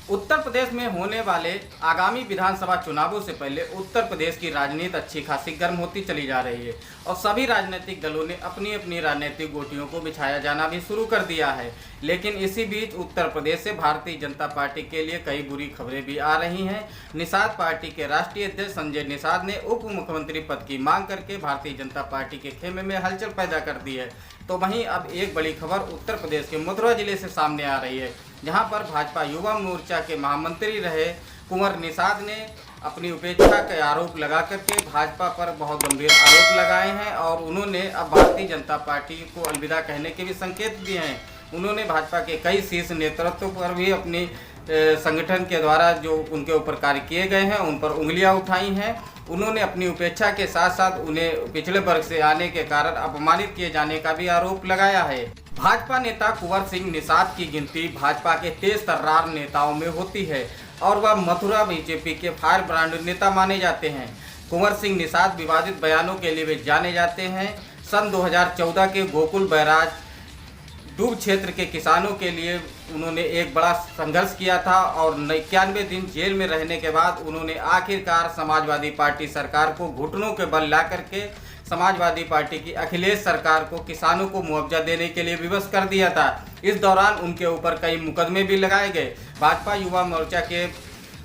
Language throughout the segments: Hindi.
उत्तर प्रदेश में होने वाले आगामी विधानसभा चुनावों से पहले उत्तर प्रदेश की राजनीति अच्छी खासी गर्म होती चली जा रही है और सभी राजनीतिक दलों ने अपनी अपनी राजनीतिक गोटियों को बिछाया जाना भी शुरू कर दिया है। लेकिन इसी बीच उत्तर प्रदेश से भारतीय जनता पार्टी के लिए कई बुरी खबरें भी आ रही हैं। निषाद पार्टी के राष्ट्रीय अध्यक्ष संजय निषाद ने उप मुख्यमंत्री पद की मांग करके भारतीय जनता पार्टी के खेमे में हलचल पैदा कर दी है। तो वहीं अब एक बड़ी खबर उत्तर प्रदेश के मथुरा जिले से सामने आ रही है, जहां पर भाजपा युवा मोर्चा के महामंत्री रहे कुंवर निषाद ने अपनी उपेक्षा के आरोप लगा करके भाजपा पर बहुत गंभीर आरोप लगाए हैं और उन्होंने अब भारतीय जनता पार्टी को अलविदा कहने के भी संकेत दिए हैं। उन्होंने भाजपा के कई शीर्ष नेतृत्व पर भी अपनी संगठन के द्वारा जो उनके ऊपर कार्य किए गए हैं उन पर उंगलियां उठाई हैं। उन्होंने अपनी उपेक्षा के साथ साथ उन्हें पिछड़े वर्ग से आने के कारण अपमानित किए जाने का भी आरोप लगाया है। भाजपा नेता कुंवर सिंह निषाद की गिनती भाजपा के तेज तर्रार नेताओं में होती है और वह मथुरा बीजेपी के फायर ब्रांड नेता माने जाते हैं। कुंवर सिंह निषाद विवादित बयानों के लिए भी जाने जाते हैं। सन 2014 के गोकुल बैराज डूब क्षेत्र के किसानों के लिए उन्होंने एक बड़ा संघर्ष किया था और 91 दिन जेल में रहने के बाद उन्होंने आखिरकार समाजवादी पार्टी सरकार को घुटनों के बल ला करके समाजवादी पार्टी की अखिलेश सरकार को किसानों को मुआवजा देने के लिए विवश कर दिया था। इस दौरान उनके ऊपर कई मुकदमे भी लगाए गए। भाजपा युवा मोर्चा के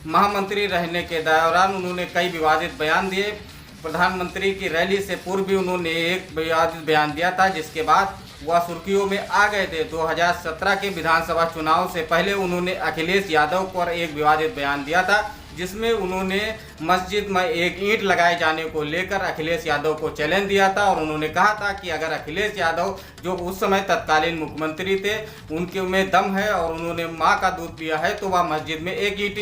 महामंत्री रहने के दौरान उन्होंने कई विवादित बयान दिए। प्रधानमंत्री की रैली से पूर्व भी उन्होंने एक विवादित बयान दिया था, जिसके बाद वह सुर्खियों में आ गए थे। 2017 के विधानसभा चुनाव से पहले उन्होंने अखिलेश यादव पर एक विवादित बयान दिया था, जिसमें उन्होंने मस्जिद में एक ईंट लगाए जाने को लेकर अखिलेश यादव को चैलेंज दिया था और उन्होंने कहा था कि अगर अखिलेश यादव जो उस समय तत्कालीन मुख्यमंत्री थे उनके में दम है और उन्होंने माँ का दूध पिया है तो वह मस्जिद में एक ईंट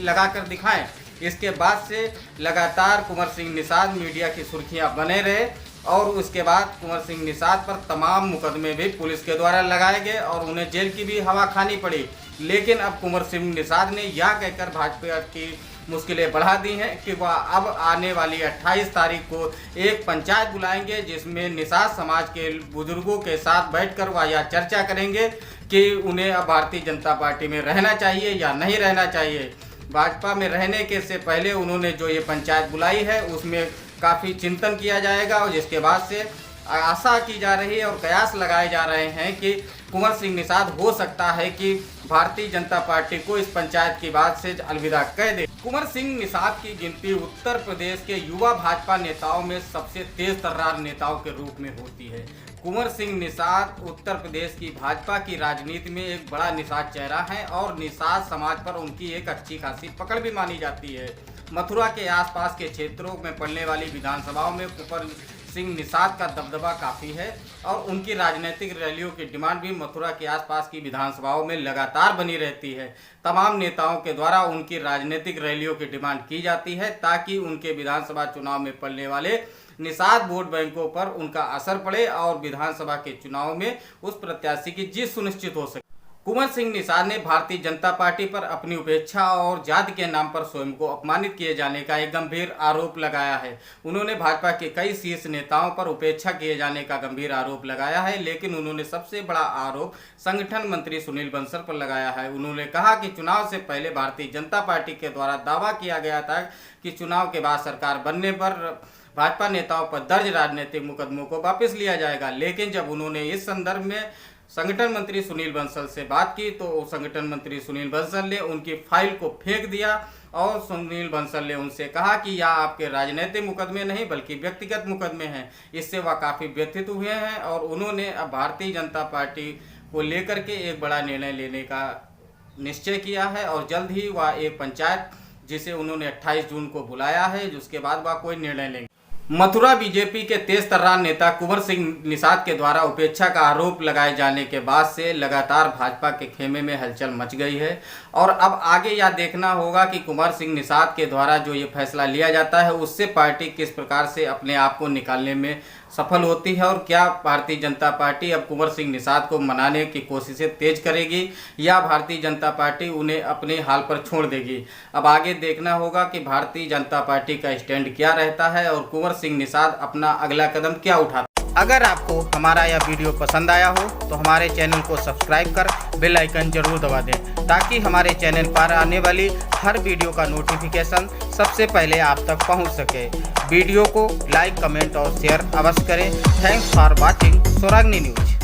लगा कर दिखाएं। इसके बाद से लगातार कुंवर सिंह निषाद मीडिया की सुर्खियां बने रहे और उसके बाद कुंवर सिंह निषाद पर तमाम मुकदमे भी पुलिस के द्वारा लगाए गए और उन्हें जेल की भी हवा खानी पड़ी। लेकिन अब कुंवर सिंह निषाद ने यह कहकर भाजपा की मुश्किलें बढ़ा दी हैं कि वह अब आने वाली 28 तारीख को एक पंचायत बुलाएंगे, जिसमें निषाद समाज के बुजुर्गों के साथ बैठकर वह यह चर्चा करेंगे कि उन्हें अब भारतीय जनता पार्टी में रहना चाहिए या नहीं रहना चाहिए। भाजपा में रहने के से पहले उन्होंने जो ये पंचायत बुलाई है उसमें काफ़ी चिंतन किया जाएगा और जिसके बाद से आशा की जा रही है और कयास लगाए जा रहे हैं कि कुंवर सिंह निषाद हो सकता है कि भारतीय जनता पार्टी को इस पंचायत की बात से अलविदा कह दे। कुंवर सिंह निषाद की गिनती उत्तर प्रदेश के युवा भाजपा नेताओं में सबसे तेज तर्रार नेताओं के रूप में होती है। कुंवर सिंह निषाद उत्तर प्रदेश की भाजपा की राजनीति में एक बड़ा निषाद चेहरा है और निषाद समाज पर उनकी एक अच्छी खासी पकड़ भी मानी जाती है। मथुरा के आसपास के क्षेत्रों में पड़ने वाली विधानसभाओं में कुंवर सिंह निषाद का दबदबा काफ़ी है और उनकी राजनीतिक रैलियों की डिमांड भी मथुरा के आसपास की विधानसभाओं में लगातार बनी रहती है। तमाम नेताओं के द्वारा उनकी राजनीतिक रैलियों की डिमांड की जाती है ताकि उनके विधानसभा चुनाव में पड़ने वाले निषाद वोट बैंकों पर उनका असर पड़े और विधानसभा के चुनाव में उस प्रत्याशी की जीत सुनिश्चित हो सके। कुंवर सिंह निषाद ने भारतीय जनता पार्टी पर अपनी उपेक्षा और जाति के नाम पर स्वयं को अपमानित किए जाने का एक गंभीर आरोप लगाया है। उन्होंने भाजपा के कई शीर्ष नेताओं पर उपेक्षा किए जाने का गंभीर आरोप लगाया है, लेकिन उन्होंने सबसे बड़ा आरोप संगठन मंत्री सुनील बंसल पर लगाया है। उन्होंने कहा कि चुनाव से पहले भारतीय जनता पार्टी के द्वारा दावा किया गया था कि चुनाव के बाद सरकार बनने पर भाजपा नेताओं पर दर्ज राजनीतिक मुकदमों को वापस लिया जाएगा। लेकिन जब उन्होंने इस संदर्भ में संगठन मंत्री सुनील बंसल से बात की तो संगठन मंत्री सुनील बंसल ने उनकी फाइल को फेंक दिया और सुनील बंसल ने उनसे कहा कि यह आपके राजनीतिक मुकदमे नहीं बल्कि व्यक्तिगत मुकदमे हैं। इससे वह काफ़ी व्यथित हुए हैं और उन्होंने अब भारतीय जनता पार्टी को लेकर के एक बड़ा निर्णय लेने का निश्चय किया है और जल्द ही वह एक पंचायत जिसे उन्होंने 28 जून को बुलाया है, जिसके बाद वह कोई निर्णय लेंगे। मथुरा बीजेपी के तेज तर्रार नेता कुंवर सिंह निषाद के द्वारा उपेक्षा का आरोप लगाए जाने के बाद से लगातार भाजपा के खेमे में हलचल मच गई है और अब आगे यह देखना होगा कि कुंवर सिंह निषाद के द्वारा जो ये फैसला लिया जाता है उससे पार्टी किस प्रकार से अपने आप को निकालने में सफल होती है और क्या भारतीय जनता पार्टी अब कुंवर सिंह निषाद को मनाने की कोशिशें तेज करेगी या भारतीय जनता पार्टी उन्हें अपने हाल पर छोड़ देगी। अब आगे देखना होगा कि भारतीय जनता पार्टी का स्टैंड क्या रहता है और कुंवर सिंह निषाद अपना अगला कदम क्या उठाता है। अगर आपको हमारा यह वीडियो पसंद आया हो तो हमारे चैनल को सब्सक्राइब कर बेल आइकन जरूर दबा दें ताकि हमारे चैनल पर आने वाली हर वीडियो का नोटिफिकेशन सबसे पहले आप तक पहुंच सके। वीडियो को लाइक, कमेंट और शेयर अवश्य करें। Thanks for watching Swaragni news.